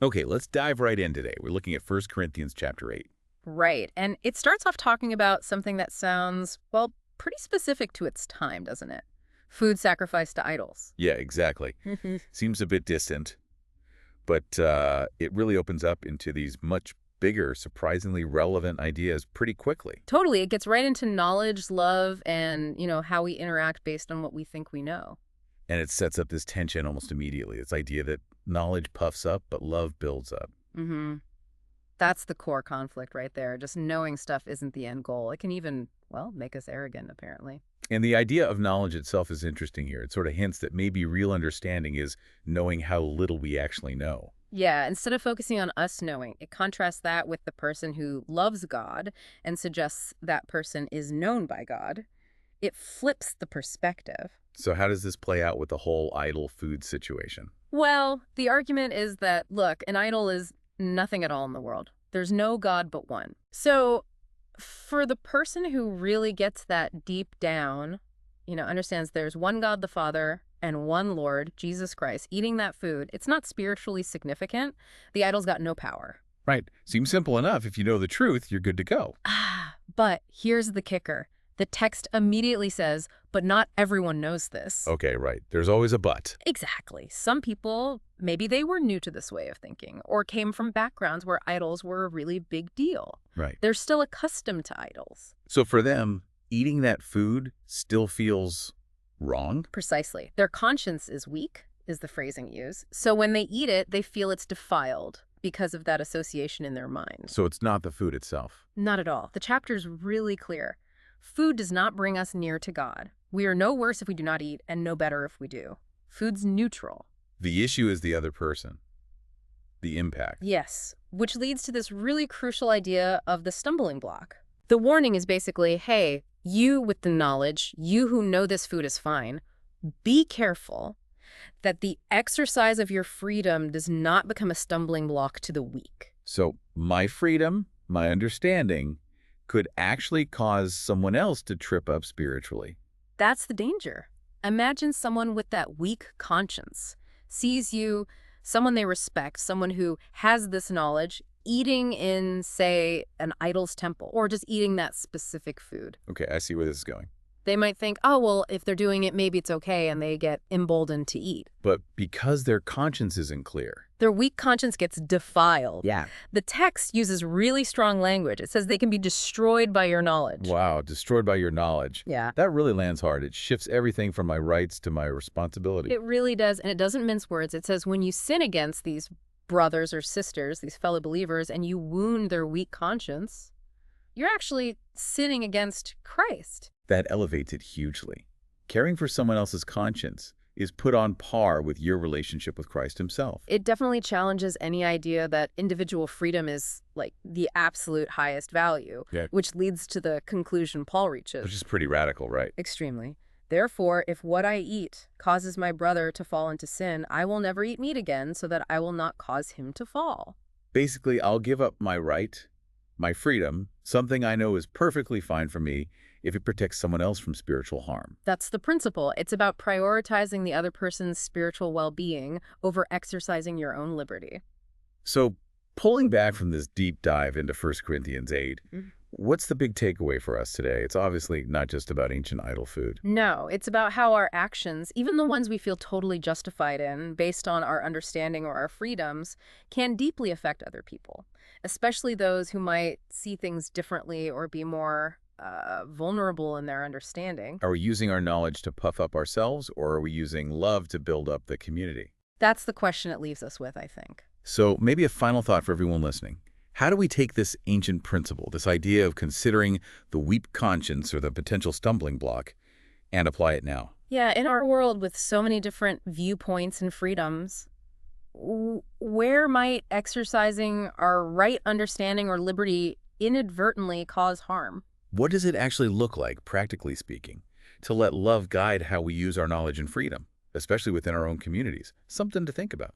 Okay, let's dive right in today. We're looking at 1 Corinthians chapter 8. Right. And it starts off talking about something that sounds, well, pretty specific to its time, doesn't it? Food sacrificed to idols. Yeah, exactly. Seems a bit distant, but it really opens up into these much bigger, surprisingly relevant ideas pretty quickly. Totally. It gets right into knowledge, love, and, how we interact based on what we think we know. And it sets up this tension almost immediately, this idea that knowledge puffs up, but love builds up. hmm That's the core conflict right there. Just knowing stuff isn't the end goal. It can even, well, make us arrogant, apparently. And the idea of knowledge itself is interesting here. It sort of hints that maybe real understanding is knowing how little we actually know. Yeah, instead of focusing on us knowing, it contrasts that with the person who loves God and suggests that person is known by God. It flips the perspective. So how does this play out with the whole idol food situation? Well, the argument is that, look, an idol is nothing at all in the world. There's no God but one. So for the person who really gets that deep down, understands there's one God the Father and one Lord, Jesus Christ, eating that food, it's not spiritually significant. The idol's got no power. Right. Seems simple enough. If you know the truth, you're good to go. But here's the kicker. The text immediately says, but not everyone knows this. Okay, right. There's always a but. Exactly. Some people, maybe they were new to this way of thinking or came from backgrounds where idols were a really big deal. Right. They're still accustomed to idols. So for them, eating that food still feels wrong? Precisely. Their conscience is weak, is the phrasing used. So when they eat it, they feel it's defiled because of that association in their mind. So it's not the food itself. Not at all. The chapter's really clear. Food does not bring us near to God. We are no worse if we do not eat and no better if we do. Food's neutral. The issue is the other person, the impact. Yes, which leads to this really crucial idea of the stumbling block. The warning is basically, hey, you with the knowledge, you who know this food is fine, be careful that the exercise of your freedom does not become a stumbling block to the weak. So my freedom, my understanding, could actually cause someone else to trip up spiritually. That's the danger. Imagine someone with that weak conscience sees you, someone they respect, someone who has this knowledge, eating in, say, an idol's temple, or just eating that specific food. Okay, I see where this is going. They might think, oh, well, if they're doing it, maybe it's okay, and they get emboldened to eat. But because their conscience isn't clear. Their weak conscience gets defiled. Yeah. The text uses really strong language. It says they can be destroyed by your knowledge. Wow, destroyed by your knowledge. Yeah. That really lands hard. It shifts everything from my rights to my responsibility. It really does, and it doesn't mince words. It says when you sin against these brothers or sisters, these fellow believers, and you wound their weak conscience, you're actually sinning against Christ. That elevates it hugely. Caring for someone else's conscience is put on par with your relationship with Christ himself. It definitely challenges any idea that individual freedom is like the absolute highest value, Yeah. which leads to the conclusion Paul reaches. Which is pretty radical, right? Extremely. Therefore, if what I eat causes my brother to fall into sin, I will never eat meat again so that I will not cause him to fall. Basically, I'll give up my right, my freedom, something I know is perfectly fine for me if it protects someone else from spiritual harm. That's the principle. It's about prioritizing the other person's spiritual well-being over exercising your own liberty. So, pulling back from this deep dive into 1 Corinthians 8, what's the big takeaway for us today? It's obviously not just about ancient idol food. No, it's about how our actions, even the ones we feel totally justified in, based on our understanding or our freedoms, can deeply affect other people, especially those who might see things differently or be more vulnerable in their understanding. Are we using our knowledge to puff up ourselves, or are we using love to build up the community? That's the question it leaves us with, I think. So maybe a final thought for everyone listening. How do we take this ancient principle, this idea of considering the weak conscience or the potential stumbling block, and apply it now? Yeah, in our world with so many different viewpoints and freedoms, where might exercising our right understanding or liberty inadvertently cause harm? What does it actually look like, practically speaking, to let love guide how we use our knowledge and freedom, especially within our own communities? Something to think about.